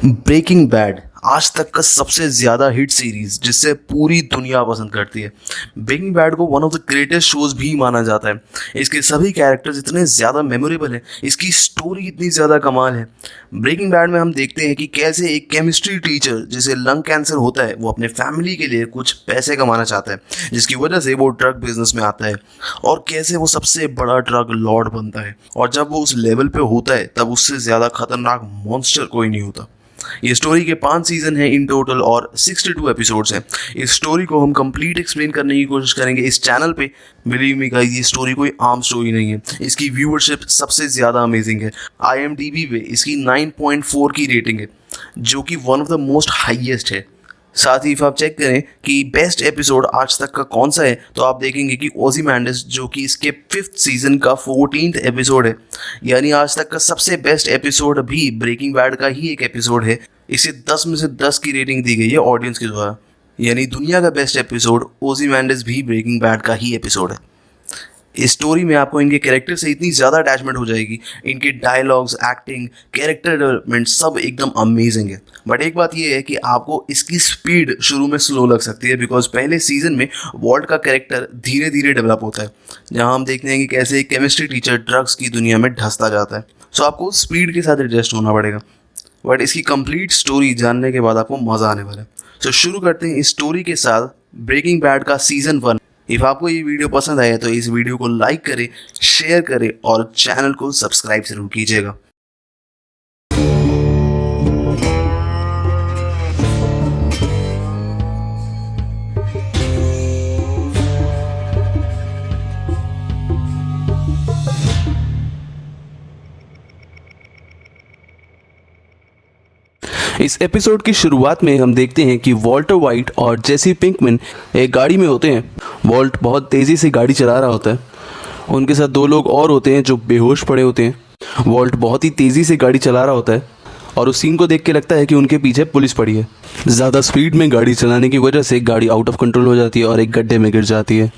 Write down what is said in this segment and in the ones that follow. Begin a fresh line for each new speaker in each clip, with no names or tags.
Breaking bad आज तक का सबसे ज़्यादा हिट सीरीज जिससे पूरी दुनिया पसंद करती है। ब्रेकिंग बैड को one of the greatest shows भी माना जाता है। इसके सभी कैरेक्टर्स इतने ज़्यादा मेमोरेबल हैं, इसकी स्टोरी इतनी ज़्यादा कमाल है। ब्रेकिंग बैड में हम देखते हैं कि कैसे एक केमिस्ट्री टीचर जिसे लंग कैंसर होता है वो अपने फैमिली के लिए कुछ पैसे कमाना चाहता है, जिसकी वजह से वो ड्रग बिजनेस में आता है और कैसे वो सबसे बड़ा ड्रग लॉर्ड बनता है। और जब वो उस लेवल पे होता है तब उससे ज़्यादा खतरनाक मॉन्स्टर कोई नहीं होता। ये स्टोरी के 5 सीजन हैं इन टोटल और 62 एपिसोड्स हैं। इस स्टोरी को हम कंप्लीट एक्सप्लेन करने की कोशिश करेंगे इस चैनल पे। बिलीव मी गाइस, ये स्टोरी कोई आम स्टोरी नहीं है। इसकी व्यूअरशिप सबसे ज़्यादा अमेजिंग है। IMDb पे इसकी 9.4 की रेटिंग है, जो कि one of the most highest है। साथ ही if आप चेक करें कि बेस्ट एपिसोड आज तक का कौन सा है, तो आप देखेंगे कि ओज़िमांडिस, जो कि इसके 5th सीजन का 14th एपिसोड है, यानी आज तक का सबसे बेस्ट एपिसोड भी ब्रेकिंग बैड का ही एक एपिसोड है। इसे 10 में से 10 की रेटिंग दी गई है ऑडियंस के द्वारा, यानी दुनिया का बेस्ट एपिसोड ओज़िमांडिस भी ब्रेकिंग बैड का ही एपिसोड है। इस स्टोरी में आपको इनके कैरेक्टर से इतनी ज़्यादा अटैचमेंट हो जाएगी। इनके डायलॉग्स, एक्टिंग, कैरेक्टर डेवलपमेंट सब एकदम अमेजिंग है। बट एक बात ये है कि आपको इसकी स्पीड शुरू में स्लो लग सकती है, बिकॉज पहले सीजन में वॉल्ट का कैरेक्टर धीरे धीरे डेवलप होता है, जहाँ हम देखते हैं कि कैसे एक केमिस्ट्री टीचर ड्रग्स की दुनिया में धंसता जाता है। सो आपको स्पीड के साथ एडजस्ट होना पड़ेगा, बट इसकी कंप्लीट स्टोरी जानने के बाद आपको मज़ा आने वाला है। सो शुरू करते हैं इस स्टोरी के साथ ब्रेकिंग बैड का सीजन 1। इफ़ आपको ये वीडियो पसंद आए तो इस वीडियो को लाइक करें, शेयर करें और चैनल को सब्सक्राइब जरूर कीजिएगा।
इस एपिसोड की शुरुआत में हम देखते हैं कि वॉल्टर वाइट और जेसी पिंकमैन एक गाड़ी में होते हैं। वॉल्ट बहुत तेज़ी से गाड़ी चला रहा होता है। उनके साथ 2 लोग और होते हैं जो बेहोश पड़े होते हैं। वॉल्ट बहुत ही तेज़ी से गाड़ी चला रहा होता है और उस सीन को देख के लगता है कि उनके पीछे पुलिस पड़ी है। ज़्यादा स्पीड में गाड़ी चलाने की वजह से गाड़ी आउट ऑफ कंट्रोल हो जाती है और एक गड्ढे में गिर जाती है।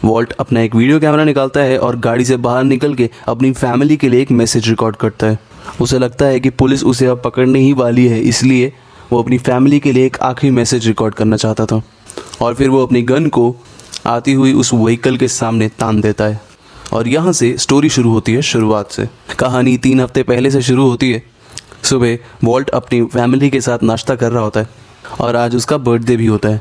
वॉल्ट अपना एक वीडियो कैमरा निकालता है और गाड़ी से बाहर निकल के अपनी फैमिली के लिए एक मैसेज रिकॉर्ड करता है। उसे लगता है कि पुलिस उसे अब पकड़ने ही वाली है, इसलिए वो अपनी फैमिली के लिए एक आखिरी मैसेज रिकॉर्ड करना चाहता था। और फिर वो अपनी गन को आती हुई उस व्हीकल के सामने तान देता है और यहाँ से स्टोरी शुरू होती है। शुरुआत से कहानी 3 हफ्ते पहले से शुरू होती है। सुबह वॉल्ट अपनी फैमिली के साथ नाश्ता कर रहा होता है और आज उसका बर्थडे भी होता है।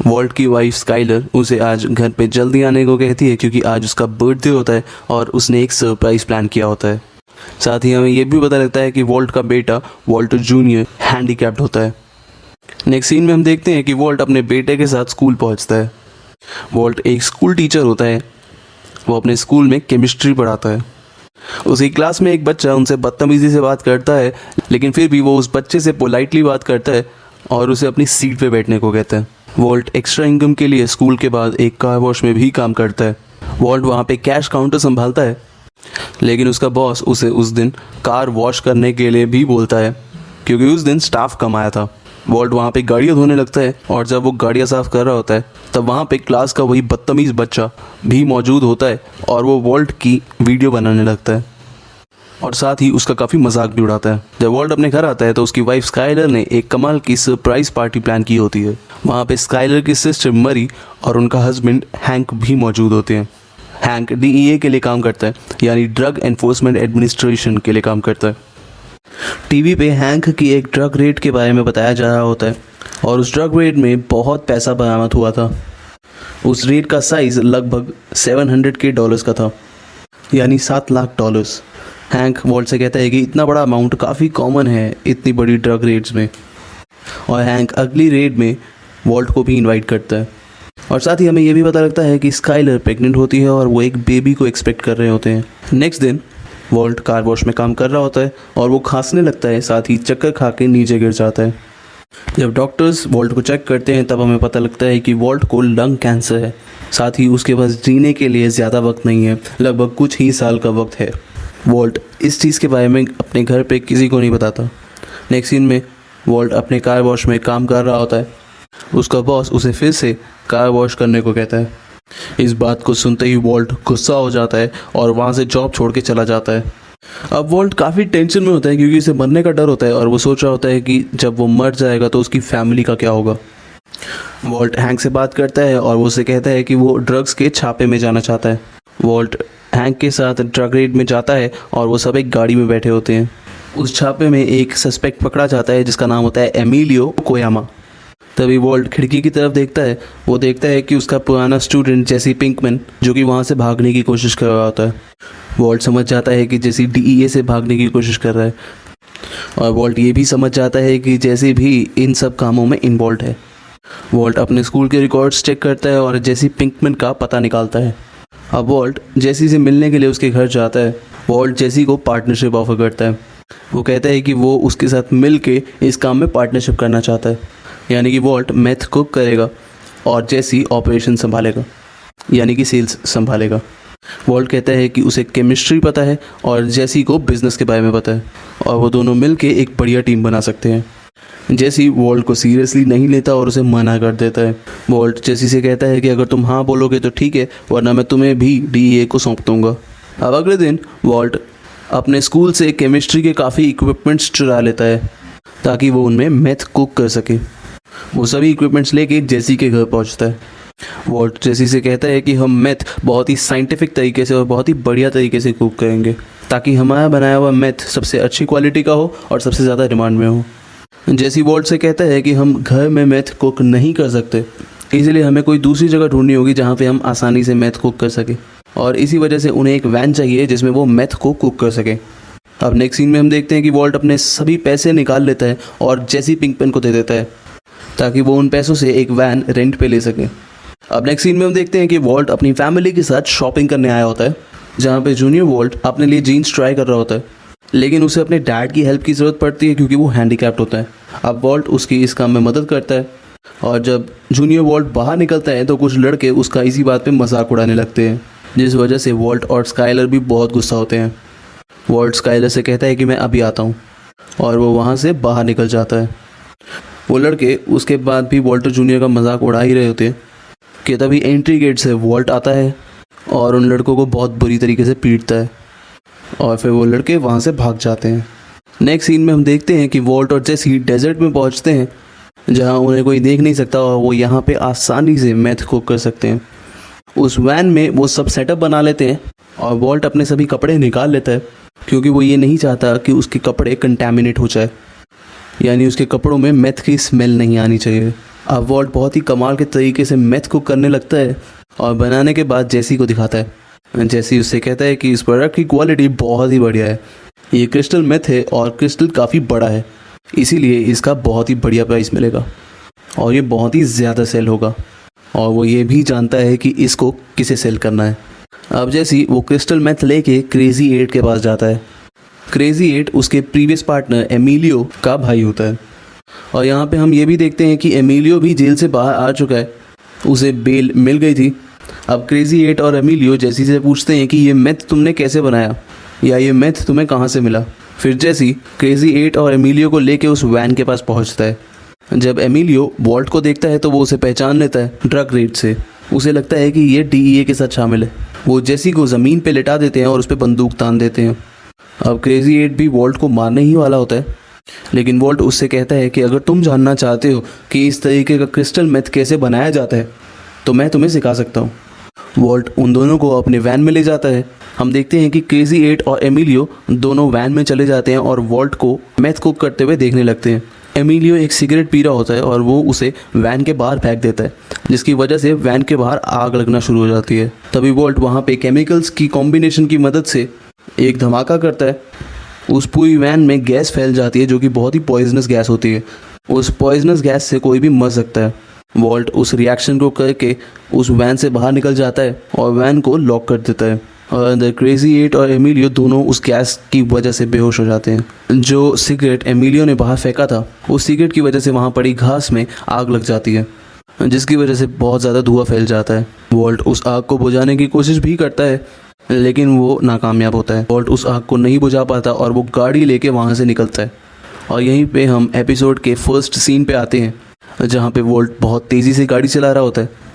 वॉल्ट की वाइफ स्काइलर उसे आज घर पे जल्दी आने को कहती है क्योंकि आज उसका बर्थडे होता है और उसने एक सरप्राइज़ प्लान किया होता है। साथ ही हमें यह भी पता लगता है कि वॉल्ट का बेटा वॉल्टर जूनियर हैंडीकैप्ड होता है। नेक्स्ट सीन में हम देखते हैं कि वॉल्ट अपने बेटे के साथ स्कूल पहुंचता है। वॉल्ट एक स्कूल टीचर होता है। वो अपने स्कूल में केमिस्ट्री पढ़ाता है। उसकी क्लास में एक बच्चा उनसे बदतमीज़ी से बात करता है, लेकिन फिर भी वो उस बच्चे से पोलाइटली बात करता है और उसे अपनी सीट पे बैठने को कहता है। वॉल्ट एक्स्ट्रा इनकम के लिए स्कूल के बाद एक कार वॉश में भी काम करता है। वॉल्ट वहाँ पे कैश काउंटर संभालता है, लेकिन उसका बॉस उसे उस दिन कार वॉश करने के लिए भी बोलता है क्योंकि उस दिन स्टाफ कम आया था। वॉल्ट वहाँ पे गाड़ियाँ धोने लगता है और जब वो गाड़ियाँ साफ़ कर रहा होता है तब वहाँ पे क्लास का वही बदतमीज़ बच्चा भी मौजूद होता है और वो वॉल्ट की वीडियो बनाने लगता है और साथ ही उसका काफ़ी मजाक भी उड़ाता है। जब वॉल्ट अपने घर आता है तो उसकी वाइफ स्काइलर ने एक कमाल की सरप्राइज़ पार्टी प्लान की होती है। वहाँ पे स्काइलर की सिस्टर मरी और उनका हस्बैंड हैंक भी मौजूद होते हैं। हैंक DEA के लिए काम करता है, यानी ड्रग एनफोर्समेंट एडमिनिस्ट्रेशन के लिए काम करता है। टीवी पे हैंक की एक ड्रग रेड के बारे में बताया जा रहा होता है और उस ड्रग रेड में बहुत पैसा बरामद हुआ था। उस रेड का साइज़ लगभग $700 का था, यानी $7 लाख। हैंक वॉल्ट से कहता है कि इतना बड़ा अमाउंट काफ़ी कॉमन है इतनी बड़ी ड्रग रेड्स में, और हैंक अगली रेड में वॉल्ट को भी इनवाइट करता है। और साथ ही हमें यह भी पता लगता है कि स्काइलर प्रेग्नेंट होती है और वो एक बेबी को एक्सपेक्ट कर रहे होते हैं। नेक्स्ट दिन वॉल्ट कार वॉश में काम कर रहा होता है और वो खांसने लगता है, साथ ही चक्कर खा के नीचे गिर जाता है। जब डॉक्टर्स वॉल्ट को चेक करते हैं तब हमें पता लगता है कि वॉल्ट को लंग कैंसर है। साथ ही उसके पास जीने के लिए ज़्यादा वक्त नहीं है, लगभग कुछ ही साल का वक्त है। वॉल्ट इस चीज़ के बारे में अपने घर पे किसी को नहीं बताता। नेक्स्ट सीन में वॉल्ट अपने कार वॉश में काम कर रहा होता है। उसका बॉस उसे फिर से कार वॉश करने को कहता है। इस बात को सुनते ही वॉल्ट गुस्सा हो जाता है और वहाँ से जॉब छोड़ के चला जाता है। अब वॉल्ट काफ़ी टेंशन में होता है क्योंकि उसे मरने का डर होता है और वो सोच रहा होता है कि जब वो मर जाएगा तो उसकी फैमिली का क्या होगा। वॉल्ट हैंक से बात करता है और वो उसे कहता है कि वो ड्रग्स के छापे में जाना चाहता है। वॉल्ट हैंक के साथ ड्रग रेड में जाता है और वो सब एक गाड़ी में बैठे होते हैं। उस छापे में एक सस्पेक्ट पकड़ा जाता है जिसका नाम होता है एमिलियो कोयामा। तभी वॉल्ट खिड़की की तरफ देखता है। वो देखता है कि उसका पुराना स्टूडेंट जेसी पिंकमैन जो कि वहाँ से भागने की कोशिश कर रहा होता है। वॉल्ट समझ जाता है कि जेसी डीईए से भागने की कोशिश कर रहा है और वॉल्ट ये भी समझ जाता है कि जेसी भी इन सब कामों में इन्वॉल्व है। वॉल्ट अपने स्कूल के रिकॉर्ड्स चेक करता है और जेसी पिंकमैन का पता निकालता है। अब वॉल्ट जेसी से मिलने के लिए उसके घर जाता है। वॉल्ट जेसी को पार्टनरशिप ऑफर करता है। वो कहता है कि वो उसके साथ मिल के इस काम में पार्टनरशिप करना चाहता है, यानी कि वॉल्ट मैथ कुक करेगा और जेसी ऑपरेशन संभालेगा, यानी कि सेल्स संभालेगा। वॉल्ट कहता है कि उसे केमिस्ट्री पता है और जेसी को बिजनेस के बारे में पता है और वो दोनों मिलके एक बढ़िया टीम बना सकते हैं। जेसी वॉल्ट को सीरियसली नहीं लेता और उसे मना कर देता है। वॉल्ट जेसी से कहता है कि अगर तुम हाँ बोलोगे तो ठीक है, वरना मैं तुम्हें भी डीईए को सौंप दूंगा। अब अगले दिन वॉल्ट अपने स्कूल से केमिस्ट्री के काफ़ी इक्विपमेंट्स चुरा लेता है ताकि वो उनमें मैथ कुक कर सके। वो सभी इक्विपमेंट्स लेके जेसी के घर पहुंचता है। वॉल्ट जेसी से कहता है कि हम मैथ बहुत ही साइंटिफिक तरीके से और बहुत ही बढ़िया तरीके से कुक करेंगे ताकि हमारा बनाया हुआ मैथ सबसे अच्छी क्वालिटी का हो और सबसे ज़्यादा डिमांड में हो। जेसी वॉल्ट से कहता है कि हम घर में मैथ कुक नहीं कर सकते, इसलिए हमें कोई दूसरी जगह ढूंढनी होगी जहाँ पे हम आसानी से मैथ कुक कर सकें और इसी वजह से उन्हें एक वैन चाहिए जिसमें वो मैथ को कुक कर सकें। अब नेक्स्ट सीन में हम देखते हैं कि वॉल्ट अपने सभी पैसे निकाल लेता है और जेसी पिंकमैन को दे देता है ताकि वो उन पैसों से एक वैन रेंट पे ले सके। अब नेक्स्ट सीन में हम देखते हैं कि वॉल्ट अपनी फैमिली के साथ शॉपिंग करने आया होता है जहाँ पे जूनियर वॉल्ट अपने लिए जीन्स ट्राई कर रहा होता है, लेकिन उसे अपने डैड की हेल्प की ज़रूरत पड़ती है क्योंकि वो हैंडीकैप्ड होता है। अब वॉल्ट उसकी इस काम में मदद करता है और जब जूनियर वॉल्ट बाहर निकलता है तो कुछ लड़के उसका इसी बात पे मजाक उड़ाने लगते हैं, जिस वजह से वॉल्ट और स्काइलर भी बहुत गुस्सा होते हैं। वॉल्ट स्काइलर से कहता है कि मैं अभी आता हूँ और वो वहाँ से बाहर निकल जाता है। वो लड़के उसके बाद भी वॉल्टर जूनियर का मजाक उड़ा ही रहे होते हैं कि तभी एंट्री गेट से वॉल्ट आता है और उन लड़कों को बहुत बुरी तरीके से पीटता है और फिर वो लड़के वहाँ से भाग जाते हैं। नेक्स्ट सीन में हम देखते हैं कि वॉल्ट और जेसी डेजर्ट में पहुँचते हैं जहाँ उन्हें कोई देख नहीं सकता और वो यहाँ पे आसानी से मैथ कुक कर सकते हैं। उस वैन में वो सब सेटअप बना लेते हैं और वॉल्ट अपने सभी कपड़े निकाल लेता है क्योंकि वो ये नहीं चाहता कि उसके कपड़े कंटेमिनेट हो जाए, यानी उसके कपड़ों में मैथ की स्मेल नहीं आनी चाहिए। अब वॉल्ट बहुत ही कमाल के तरीके से मैथ कुक करने लगता है और बनाने के बाद जेसी को दिखाता है। जेसी उससे कहता है कि इस प्रोडक्ट की क्वालिटी बहुत ही बढ़िया है, ये क्रिस्टल मैथ है और क्रिस्टल काफ़ी बड़ा है, इसीलिए इसका बहुत ही बढ़िया प्राइस मिलेगा और ये बहुत ही ज़्यादा सेल होगा। और वो ये भी जानता है कि इसको किसे सेल करना है। अब जेसी वो क्रिस्टल मैथ लेके क्रेजी 8 के पास जाता है। क्रेजी 8 उसके प्रीवियस पार्टनर एमिलियो का भाई होता है और यहाँ पे हम ये भी देखते हैं कि एमिलियो भी जेल से बाहर आ चुका है, उसे बेल मिल गई थी। अब क्रेजी 8 और एमिलियो जेसी से पूछते हैं कि ये मैथ तुमने कैसे बनाया या ये मैथ तुम्हें कहाँ से मिला। फिर जेसी क्रेजी 8 और एमिलियो को लेके उस वैन के पास पहुँचता है। जब एमिलियो वॉल्ट को देखता है तो वो उसे पहचान लेता है ड्रग रेड से। उसे लगता है कि ये डीईए के साथ शामिल है। वो जेसी को ज़मीन पे लिटा देते हैं और उस पर बंदूक तान देते हैं। अब क्रेजी 8 भी वॉल्ट को मारने ही वाला होता है, लेकिन वॉल्ट उससे कहता है कि अगर तुम जानना चाहते हो कि इस तरीके का क्रिस्टल मैथ कैसे बनाया जाता है तो मैं तुम्हें सिखा सकता हूँ। वॉल्ट उन दोनों को अपने वैन में ले जाता है। हम देखते हैं कि क्रेजी 8 और एमिलियो दोनों वैन में चले जाते हैं और वॉल्ट को मैथ कुक करते हुए देखने लगते हैं। एमिलियो एक सिगरेट पी रहा होता है और वो उसे वैन के बाहर फेंक देता है, जिसकी वजह से वैन के बाहर आग लगना शुरू हो जाती है। तभी वॉल्ट वहाँ पे केमिकल्स की कॉम्बिनेशन की मदद से एक धमाका करता है। उस पूरी वैन में गैस फैल जाती है जो कि बहुत ही पॉइजनस गैस होती है। उस पॉइजनस गैस से कोई भी मर सकता है। वॉल्ट उस रिएक्शन को करके उस वैन से बाहर निकल जाता है और वैन को लॉक कर देता है और अंदर क्रेजी 8 और एमिलियो दोनों उस गैस की वजह से बेहोश हो जाते हैं। जो सिगरेट एमिलियो ने बाहर फेंका था, उस सिगरेट की वजह से वहाँ पड़ी घास में आग लग जाती है, जिसकी वजह से बहुत ज़्यादा धुआं फैल जाता है। वॉल्ट उस आग को बुझाने की कोशिश भी करता है, लेकिन वो नाकामयाब होता है। वॉल्ट उस आग को नहीं बुझा पाता और वो गाड़ी लेके वहाँ से निकलता है। और यहीं पे हम एपिसोड के फर्स्ट सीन पे आते हैं, जहाँ पे वॉल्ट बहुत तेज़ी से गाड़ी चला रहा होता है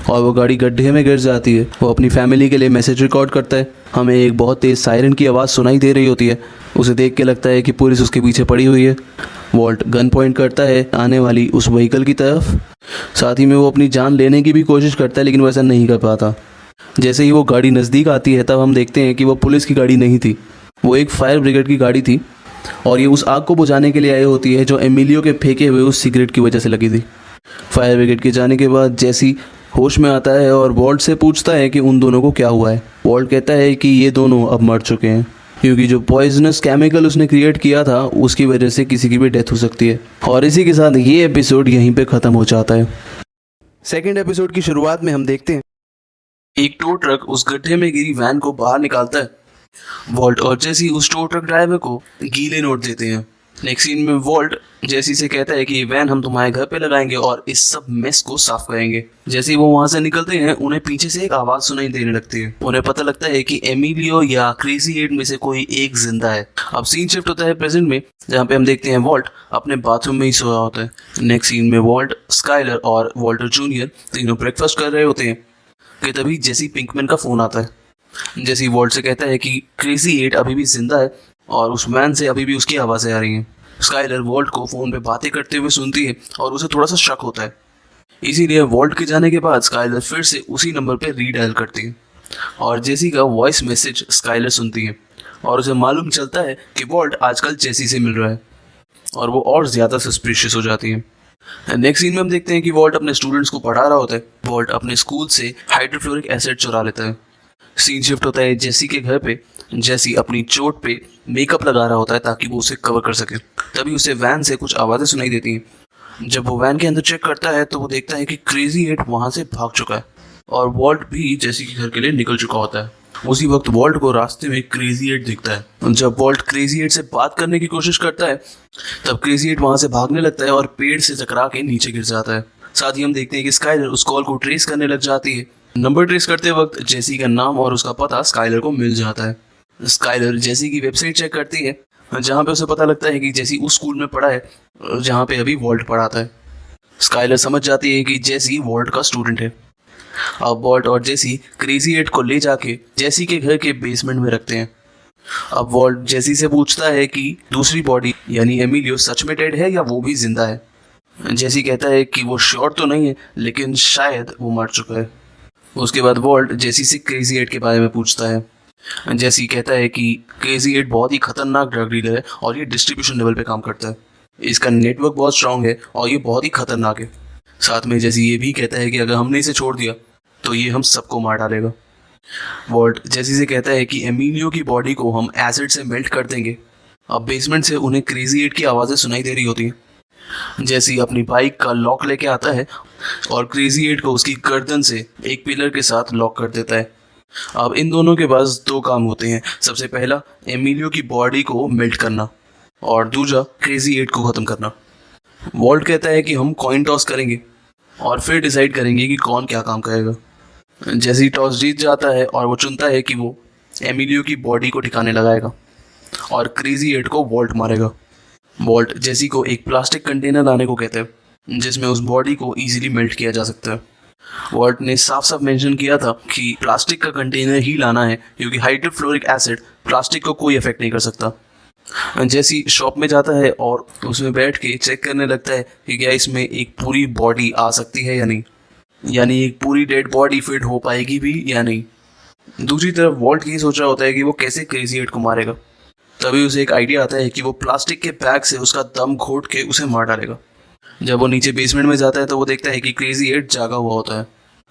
और वो गाड़ी गड्ढे में गिर जाती है। वो अपनी फैमिली के लिए मैसेज रिकॉर्ड करता है। हमें एक बहुत तेज़ सायरन की आवाज़ सुनाई दे रही होती है। उसे देख के लगता है कि पुलिस उसके पीछे पड़ी हुई है। वॉल्ट गन पॉइंट करता है आने वाली उस व्हीकल की तरफ। साथ ही में वो अपनी जान लेने की भी कोशिश करता है, लेकिन वो ऐसा नहीं कर पाता। जैसे ही वो गाड़ी नज़दीक आती है तब हम देखते हैं कि वो पुलिस की गाड़ी नहीं थी, वो एक फायर ब्रिगेड की गाड़ी थी। और ये उस आग को बुझाने के लिए आई होती है जो एमिलियो के फेंके हुए उस सिगरेट की वजह से लगी थी। फायर ब्रिगेड के जाने के बाद जैसी होश में आता है और वॉल्ट से पूछता है कि उन दोनों को क्या हुआ है। वॉल्ट कहता है कि ये दोनों अब मर चुके हैं, क्योंकि जो पॉइजनस केमिकल उसने क्रिएट किया था उसकी वजह से किसी की भी डेथ हो सकती है। और इसी के साथ ये एपिसोड यहीं पे ख़त्म हो जाता है। सेकेंड एपिसोड की शुरुआत में हम देखते हैं एक टो ट्रक उस गड्ढे में गिरी वैन को बाहर निकालता है। वॉल्ट और जेसी उस टो ट्रक ड्राइवर को गीले नोट देते हैं। नेक्स्ट सीन में वॉल्ट जेसी से कहता है कि ये वैन हम तुम्हारे घर पे लगाएंगे और इस सब मेस को साफ करेंगे। जैसे ही वो वहां से निकलते हैं उन्हें पीछे से एक आवाज सुनाई देने लगती है। उन्हें पता लगता है कि एमिलियो या क्रेजी एट में से कोई एक जिंदा है। अब सीन शिफ्ट होता है प्रेजेंट में, जहाँ पे हम देखते हैं वॉल्ट अपने बाथरूम में ही सो रहा होता है। नेक्स्ट सीन में वॉल्ट, स्काइलर और वॉल्टर जूनियर तीनों ब्रेकफास्ट कर रहे होते हैं कि तभी जेसी पिंकमैन का फोन आता है। जेसी वॉल्ट से कहता है कि क्रेजी एट अभी भी जिंदा है और उस वैन से अभी भी उसकी आवाज़ें आ रही हैं। स्काइलर वॉल्ट को फ़ोन पे बातें करते हुए सुनती है और उसे थोड़ा सा शक होता है। इसीलिए वॉल्ट के जाने के बाद स्काइलर फिर से उसी नंबर पे रीडायल करती है और जेसी का वॉइस मैसेज स्काइलर सुनती है और उसे मालूम चलता है कि वॉल्ट आजकल जेसी से मिल रहा है और वो और ज़्यादा सस्पिशियस हो जाती है। नेक्स्ट सीन में हम देखते हैं कि वॉल्ट अपने स्टूडेंट्स को पढ़ा रहा होता है। वॉल्ट अपने स्कूल से हाइड्रोफ्लोरिक एसिड चुरा लेता है। सीन शिफ्ट होता है जेसी के घर पे। जेसी अपनी चोट पे मेकअप लगा रहा होता है ताकि वो उसे कवर कर सके। तभी उसे वैन से कुछ आवाज़ें सुनाई देती हैं। जब वो वैन के अंदर चेक करता है तो वो देखता है कि क्रेजी एट वहाँ से भाग चुका है और वॉल्ट भी जेसी के घर के लिए निकल चुका होता है। उसी वक्त वॉल्ट को रास्ते में क्रेजी एट दिखता है। जब वॉल्ट क्रेजी एट से बात करने की कोशिश करता है तब क्रेजी एट वहाँ से भागने लगता है और पेड़ से टकरा के नीचे गिर जाता है। साथ ही हम देखते हैं कि स्काइलर उस कॉल को ट्रेस करने लग जाती है। नंबर ट्रेस करते वक्त जेसी का नाम और उसका पता स्काइलर को मिल जाता है। स्काइलर जेसी की वेबसाइट चेक करती है जहाँ पे उसे पता लगता है कि जेसी उस स्कूल में पढ़ा है जहाँ पे अभी वॉल्ट पढ़ाता है। स्काइलर समझ जाती है कि जेसी वॉल्ट का स्टूडेंट है। अब वॉल्ट और जेसी क्रेजी एट को ले जाके जेसी के घर के बेसमेंट में रखते हैं। अब वॉल्ट जेसी से पूछता है कि दूसरी बॉडी यानी एमिलियो सच में डेड है या वो भी जिंदा है। जेसी कहता है कि वो श्योर तो नहीं है लेकिन शायद वो मर चुका है। उसके बाद वॉल्ट जेसी से क्रेजी एट के बारे में पूछता है। जेसी कहता है कि क्रेजी एट बहुत ही खतरनाक ड्रग डीलर है और ये डिस्ट्रीब्यूशन लेवल पे काम करता है। इसका नेटवर्क बहुत स्ट्रांग है और ये बहुत ही खतरनाक है। साथ में जेसी ये भी कहता है कि अगर हमने इसे छोड़ दिया तो ये हम सबको मार डालेगा। वॉल्ट जेसी से कहता है कि एमिलियो की बॉडी को हम एसिड से मेल्ट कर देंगे। अब बेसमेंट से उन्हें क्रेजी एट की आवाज़ें सुनाई दे रही होती हैं। जेसी अपनी बाइक का लॉक लेके आता है और क्रेजी एट को उसकी गर्दन से एक पिलर के साथ लॉक कर देता है। अब इन दोनों के पास दो काम होते हैं। सबसे पहला एमिलियो की बॉडी को मेल्ट करना और दूसरा क्रेजी एट को ख़त्म करना। वॉल्ट कहता है कि हम कॉइन टॉस करेंगे और फिर डिसाइड करेंगे कि कौन क्या काम करेगा। जेसी टॉस जीत जाता है और वो चुनता है कि वो एमिलियो की बॉडी को ठिकाने लगाएगा और क्रेजी एट को वॉल्ट मारेगा। वॉल्ट जेसी को एक प्लास्टिक कंटेनर लाने को कहते हैं जिसमें उस बॉडी को इजीली मेल्ट किया जा सकता है। वॉल्ट ने साफ साफ मेंशन किया था कि प्लास्टिक का कंटेनर ही लाना है क्योंकि हाइड्रोफ्लोरिक एसिड प्लास्टिक को कोई इफेक्ट नहीं कर सकता। जेसी शॉप में जाता है और उसमें बैठ के चेक करने लगता है कि क्या इसमें एक पूरी बॉडी आ सकती है या नहीं, यानी एक पूरी डेड बॉडी फिट हो पाएगी भी या नहीं। दूसरी तरफ वॉल्ट ये सोच रहा होता है कि वो कैसे क्रेजी एट को मारेगा। तभी उसे एक आइडिया आता है कि वो प्लास्टिक के बैग से उसका दम घोट के उसे मार डालेगा। जब वो नीचे बेसमेंट में जाता है तो वो देखता है कि क्रेजी एट जागा हुआ होता है।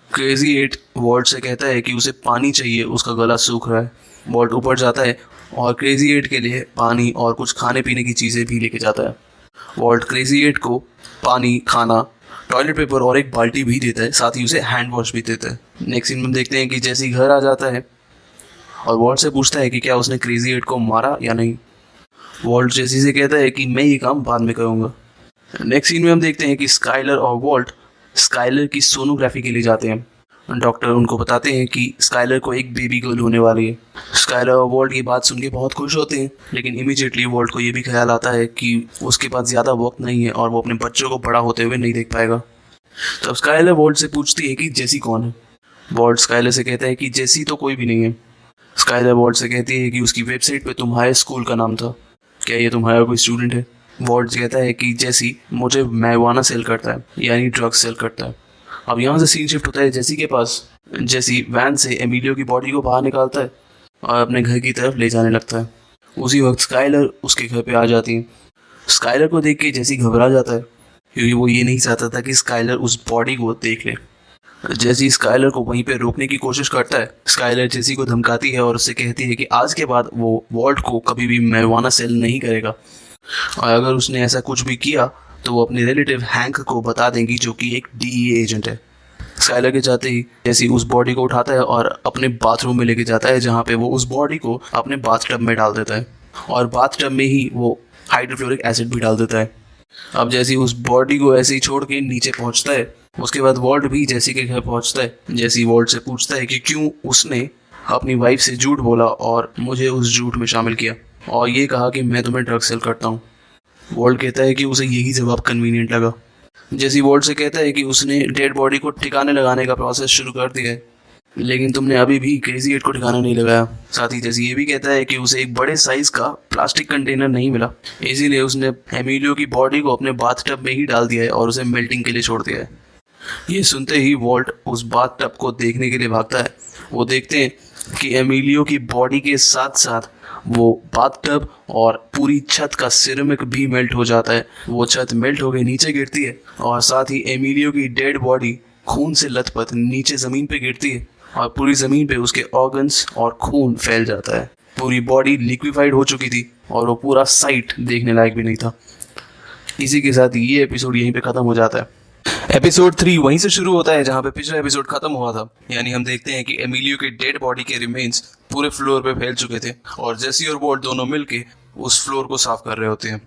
क्रेजी एट वॉल्ट से कहता है कि उसे पानी चाहिए, उसका गला सूख रहा है। वॉल्ट ऊपर जाता है और क्रेजी एट के लिए पानी और कुछ खाने पीने की चीज़ें भी लेके जाता है। वॉल्ट क्रेजी एट को पानी, खाना, टॉयलेट पेपर और एक बाल्टी भी देता है, साथ ही उसे हैंड वॉश भी देता है। नेक्स्ट सीन में देखते हैं कि जेसी घर आ जाता है और वॉल्ट से पूछता है कि क्या उसने क्रेजी एट को मारा या नहीं। वॉल्ट जेसी से कहता है कि मैं ये काम बाद में करूँगा। नेक्स्ट सीन में हम देखते हैं कि स्काइलर और वॉल्ट स्काइलर की सोनोग्राफी के लिए जाते हैं। डॉक्टर उनको बताते हैं कि स्काइलर को एक बेबी गर्ल होने वाली है। स्काइलर और वॉल्ट ये बात सुन के बहुत खुश होते हैं, लेकिन इमीडिएटली वॉल्ट को ये भी ख्याल आता है कि उसके पास ज़्यादा वक्त नहीं है और वो अपने बच्चों को बड़ा होते हुए नहीं देख पाएगा।
तब स्काइलर वॉल्ट से पूछती है कि जेसी कौन है। वॉल्ट स्काइलर से कहता है कि जेसी तो कोई भी नहीं है। स्काइलर वॉल्ट से कहती है कि उसकी वेबसाइट पे तुम्हारे स्कूल का नाम था, क्या ये तुम्हारा कोई स्टूडेंट है। वॉल्ट कहता है कि जेसी मुझे मैरिजुआना सेल करता है, यानी ड्रग्स सेल करता है। अब यहाँ से सीन शिफ्ट होता है जेसी के पास। जेसी वैन से एमिलियो की बॉडी को बाहर निकालता है और अपने घर की तरफ ले जाने लगता है। उसी वक्त स्काइलर उसके घर पे आ जाती है। स्काइलर को देख के जेसी घबरा जाता है, क्योंकि वो ये नहीं चाहता था कि स्काइलर उस बॉडी को देख ले। जेसी स्काइलर को वहीं पे रोकने की कोशिश करता है। स्काइलर जेसी को धमकाती है और उससे कहती है कि आज के बाद वो वॉल्ट को कभी भी मैरिजुआना सेल नहीं करेगा, और अगर उसने ऐसा कुछ भी किया तो वो अपने रिलेटिव हैंक को बता देंगी, जो कि एक डीईए एजेंट है। स्काइलर के जाते ही जेसी उस बॉडी को उठाता है और अपने बाथरूम में लेके जाता है, जहाँ पे वो उस बॉडी को अपने बाथटब में डाल देता है, और बाथटब में ही वो हाइड्रोफ्लोरिक एसिड भी डाल देता है। अब जैसी उस बॉडी को ऐसे ही छोड़ के नीचे पहुंचता है, उसके बाद वॉल्ट भी जेसी के घर पहुंचता है। जेसी वॉल्ट से पूछता है कि क्यों उसने अपनी वाइफ से झूठ बोला और मुझे उस झूठ में शामिल किया, और ये कहा कि मैं तुम्हें ड्रग सेल करता हूँ। वॉल्ट कहता है कि उसे यही जवाब कन्वीनियंट लगा। जेसी वॉल्ट से कहता है कि उसने डेड बॉडी को ठिकाने लगाने का प्रोसेस शुरू कर दिया है, लेकिन तुमने अभी भी क्रेजी एट को ठिकाना नहीं लगाया। साथ ही जेसी ये भी कहता है कि उसे एक बड़े साइज का प्लास्टिक कंटेनर नहीं मिला, इसीलिए उसने एमिलियो की बॉडी को अपने बाथटब में ही डाल दिया है और उसे मेल्टिंग के लिए छोड़ दिया है। ये सुनते ही वॉल्ट उस बाथटब को देखने के लिए भागता है। वो देखते हैं कि एमिलियो की बॉडी के साथ साथ वो बाथटब और पूरी छत का सिरेमिक भी मेल्ट हो जाता है। वो छत मेल्ट हो गई नीचे गिरती है, और साथ ही एमिलियो की डेड बॉडी खून से लथपथ नीचे ज़मीन पे गिरती है, और पूरी ज़मीन पे उसके ऑर्गन्स और खून फैल जाता है। पूरी बॉडी लिक्विफाइड हो चुकी थी और वो पूरा साइट देखने लायक भी नहीं था। इसी के साथ ये एपिसोड यहीं पे ख़त्म हो जाता है। एपिसोड 3 वहीं से शुरू होता है जहाँ पे पिछला एपिसोड खत्म हुआ था। यानी हम देखते हैं कि एमिलियो के डेड बॉडी के रिमेन्स पूरे फ्लोर पे फैल चुके थे, और जेसी और वॉल्ट दोनों मिलके उस फ्लोर को साफ कर रहे होते हैं।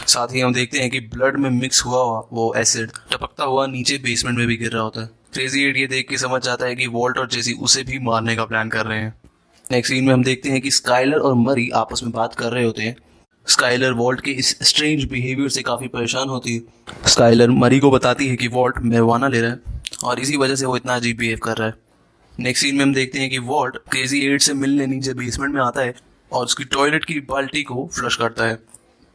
साथ ही हम देखते हैं कि ब्लड में मिक्स हुआ वो एसिड टपकता हुआ नीचे बेसमेंट में भी गिर रहा होता है। क्रेजी एट ये देख के समझ जाता है कि वॉल्ट और जेसी उसे भी मारने का प्लान कर रहे हैं। नेक्स्ट सीन में हम देखते हैं कि स्काइलर और मरी आपस में बात कर रहे होते हैं। स्काइलर वॉल्ट के इस स्ट्रेंज बिहेवियर से काफ़ी परेशान होती है। स्काइलर मरी को बताती है कि वॉल्ट मैरिजुआना ले रहा है, और इसी वजह से वो इतना अजीब बिहेव कर रहा है। नेक्स्ट सीन में हम देखते हैं कि वॉल्ट क्रेजी एट से मिलने नीचे बेसमेंट में आता है और उसकी टॉयलेट की बाल्टी को फ्लश करता है।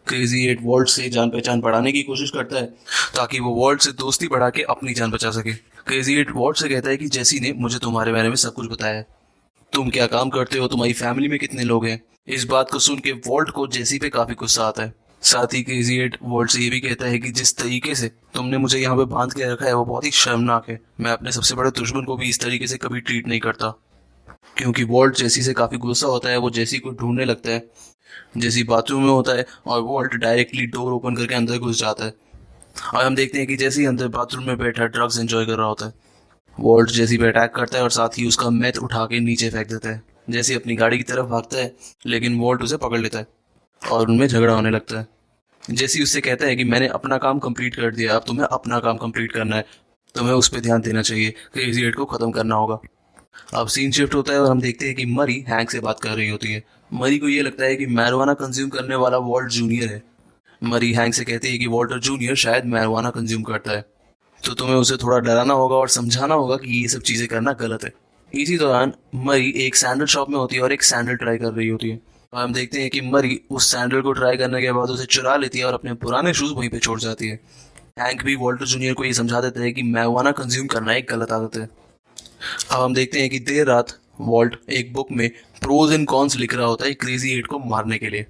क्रेजी एट वॉल्ट से जान पहचान बढ़ाने की कोशिश करता है, ताकि वो वॉल्ट से दोस्ती बढ़ा के अपनी जान बचा सके। क्रेजी एट वॉल्ट से कहता है कि जेसी ने मुझे तुम्हारे बारे में सब कुछ बताया है, तुम क्या काम करते हो, तुम्हारी फैमिली में कितने लोग हैं। इस बात को सुन के वॉल्ट को जेसी पे काफी गुस्सा आता है। साथ ही क्रेजी एट वॉल्ट से ये भी कहता है कि जिस तरीके से तुमने मुझे यहाँ पे बांध के रखा है वो बहुत ही शर्मनाक है। मैं अपने सबसे बड़े दुश्मन को भी इस तरीके से कभी ट्रीट नहीं करता। क्योंकि वॉल्ट जेसी से काफी गुस्सा होता है, वो जेसी को ढूंढने लगता है। जेसी बाथरूम में होता है और वॉल्ट डायरेक्टली डोर ओपन करके अंदर घुस जाता है, और हम देखते हैं कि जेसी अंदर बाथरूम में बैठा ड्रग्स एंजॉय कर रहा होता है। वॉल्ट जेसी पे अटैक करता है और साथ ही उसका मैथ उठा के नीचे फेंक देता है। जेसी अपनी गाड़ी की तरफ भागता है, लेकिन वॉल्ट उसे पकड़ लेता है और उनमें झगड़ा होने लगता है। जेसी उससे कहता है कि मैंने अपना काम कंप्लीट कर दिया, अब तुम्हें अपना काम कंप्लीट करना है, तुम्हें उस पर ध्यान देना चाहिए, क्रेजी एट को ख़त्म करना होगा। अब सीन शिफ्ट होता है और हम देखते हैं कि मरी हैंक से बात कर रही होती है। मरी को ये लगता है कि मैरिजुआना कंज्यूम करने वाला वॉल्ट जूनियर है। मरी हैंक से कहती है कि वॉल्टर जूनियर शायद मैरिजुआना कंज्यूम करता है, तो तुम्हें उसे थोड़ा डराना होगा और समझाना होगा कि ये सब चीज़ें करना गलत है। इसी दौरान मरी एक सैंडल शॉप में होती है और एक सैंडल ट्राई कर रही होती है, और हम देखते हैं कि मरी उस सैंडल को ट्राई करने के बाद उसे चुरा लेती है और अपने पुराने शूज़ वहीं पे छोड़ जाती है। हैंक भी वॉल्टर जूनियर को ये समझा देता है कि मैरिजुआना कंज्यूम करना एक गलत आदत है। अब हम देखते हैं कि देर रात वॉल्ट एक बुक में प्रोज एंड कॉन्स लिख रहा होता है क्रेजी एट को मारने के लिए।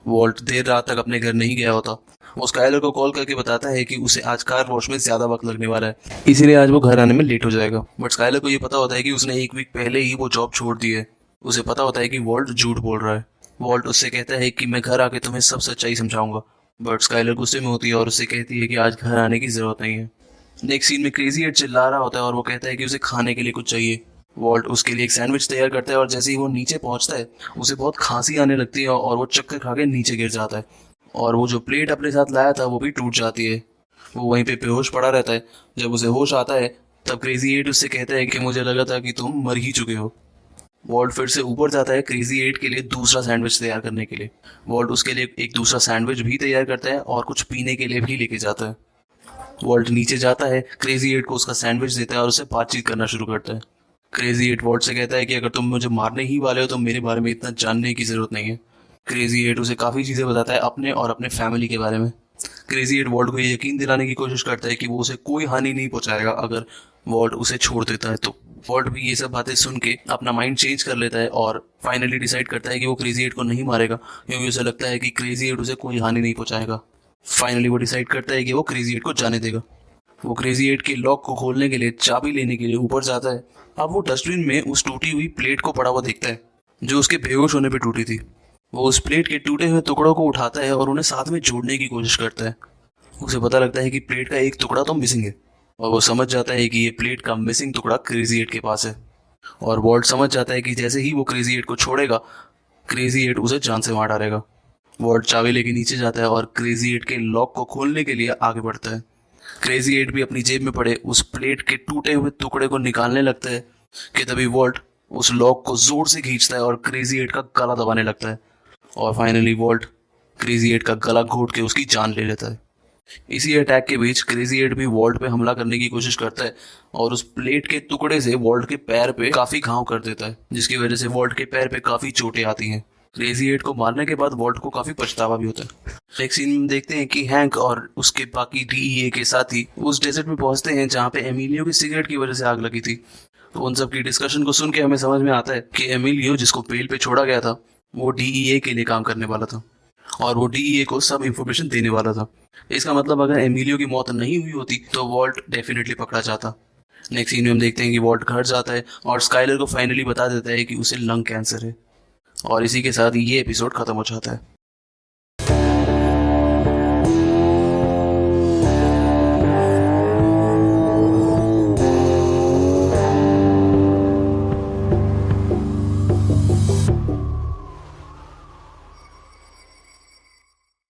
वॉल्ट देर रात तक अपने घर नहीं गया होता। वो स्काइलर को कॉल करके बताता है कि उसे आज कार वॉश में ज़्यादा वक्त लगने वाला है, इसीलिए आज वो घर आने में लेट हो जाएगा। बट स्काइलर को ये पता होता है कि उसने एक वीक पहले ही वो जॉब छोड़ दी है। उसे पता होता है कि वॉल्ट झूठ बोल रहा है। वॉल्ट उससे कहता है कि मैं घर आके तुम्हें सब सच्चाई समझाऊंगा, बट स्काइलर गुस्से में होती है और उससे कहती है कि आज घर आने की ज़रूरत नहीं है। नेक्स्ट सीन में क्रेजी एट चिल्ला रहा होता है और वो कहता है कि उसे खाने के लिए कुछ चाहिए। वॉल्ट उसके लिए एक सैंडविच तैयार करता है और जैसे ही वो नीचे पहुंचता है उसे बहुत खांसी आने लगती है और वो चक्कर खा के नीचे गिर जाता है, और वो जो प्लेट अपने साथ लाया था वो भी टूट जाती है। वो वहीं पे बेहोश पड़ा रहता है। जब उसे होश आता है तब क्रेजी एट उससे कहता है कि मुझे लगा था कि तुम मर ही चुके हो। वॉल्ट फिर से ऊपर जाता है क्रेजी एट के लिए दूसरा सैंडविच तैयार करने के लिए। वॉल्ट उसके लिए एक दूसरा सैंडविच भी तैयार करता है और कुछ पीने के लिए भी लेके जाता है। वॉल्ट नीचे जाता है, क्रेजी एट को उसका सैंडविच देता है और उससे बातचीत करना शुरू करता है। क्रेजी एट वॉल्ट से कहता है कि अगर तुम मुझे मारने ही वाले हो तो मेरे बारे में इतना जानने की जरूरत नहीं है। क्रेजी एट उसे काफ़ी चीज़ें बताता है अपने और अपने फैमिली के बारे में। क्रेजी एट वॉल्ट को ये यकीन दिलाने की कोशिश करता है कि वो उसे कोई हानि नहीं पहुंचाएगा अगर वॉल्ट उसे छोड़ देता है तो। वॉल्ट भी ये सब बातें सुन के अपना माइंड चेंज कर लेता है और फाइनली डिसाइड करता है कि वो क्रेजी एट को नहीं मारेगा, क्योंकि उसे लगता है कि क्रेजी एट उसे कोई हानि नहीं पहुंचाएगा। फाइनली वो डिसाइड करता है कि वो क्रेजी एट को जाने देगा। वो क्रेजी एट के लॉक को खोलने के लिए चाबी लेने के लिए ऊपर जाता है। अब वो डस्टबिन में उस टूटी हुई प्लेट को पड़ा हुआ देखता है जो उसके बेहोश होने पे टूटी थी। वो उस प्लेट के टूटे हुए टुकड़ों को उठाता है और उन्हें साथ में जोड़ने की कोशिश करता है। उसे पता लगता है कि प्लेट का एक टुकड़ा तो मिसिंग है और वो समझ जाता है कि ये प्लेट का मिसिंग टुकड़ा क्रेजी एट के पास है। और वॉल्ट समझ जाता है कि जैसे ही वो क्रेजी एट को छोड़ेगा, क्रेजी एट उसे जान से मार डालेगा। वॉल्ट चाबी लेके नीचे जाता है और क्रेजी एट के लॉक को खोलने के लिए आगे बढ़ता है। क्रेजी एट भी अपनी जेब में पड़े उस प्लेट के टूटे हुए टुकड़े को निकालने लगता है कि तभी वॉल्ट उस लॉक को जोर से खींचता है और क्रेजी एट का गला दबाने लगता है। और फाइनली वॉल्ट क्रेजी एट का गला घोट के उसकी जान ले लेता है। इसी अटैक के बीच क्रेजी एट भी वॉल्ट पे हमला करने की कोशिश करता है और उस प्लेट के टुकड़े से वॉल्ट के पैर पे काफी घाव कर देता है, जिसकी वजह से वॉल्ट के पैर पे काफी चोटें आती हैं। क्रेजी एट को मारने के बाद वॉल्ट को काफी पछतावा भी होता है। नेक्स्ट सीन में देखते हैं कि हैंक और उसके बाकी डीईए के साथी उस डेजर्ट में पहुंचते हैं जहाँ पे एमिलियो की सिगरेट की वजह से आग लगी थी। तो उन सब की डिस्कशन को सुन के हमें समझ में आता है कि एमिलियो, जिसको बेल पे छोड़ा गया था, वो डीईए के लिए काम करने वाला था और वो डीईए को सब इंफॉर्मेशन देने वाला था। इसका मतलब अगर एमिलियो की मौत नहीं हुई होती तो वॉल्ट डेफिनेटली पकड़ा जाता। नेक्स्ट सीन में हम देखते हैं कि वॉल्ट घर जाता है और स्काइलर को फाइनली बता देता है कि उसे लंग कैंसर है। और इसी के साथ ये एपिसोड खत्म हो जाता है।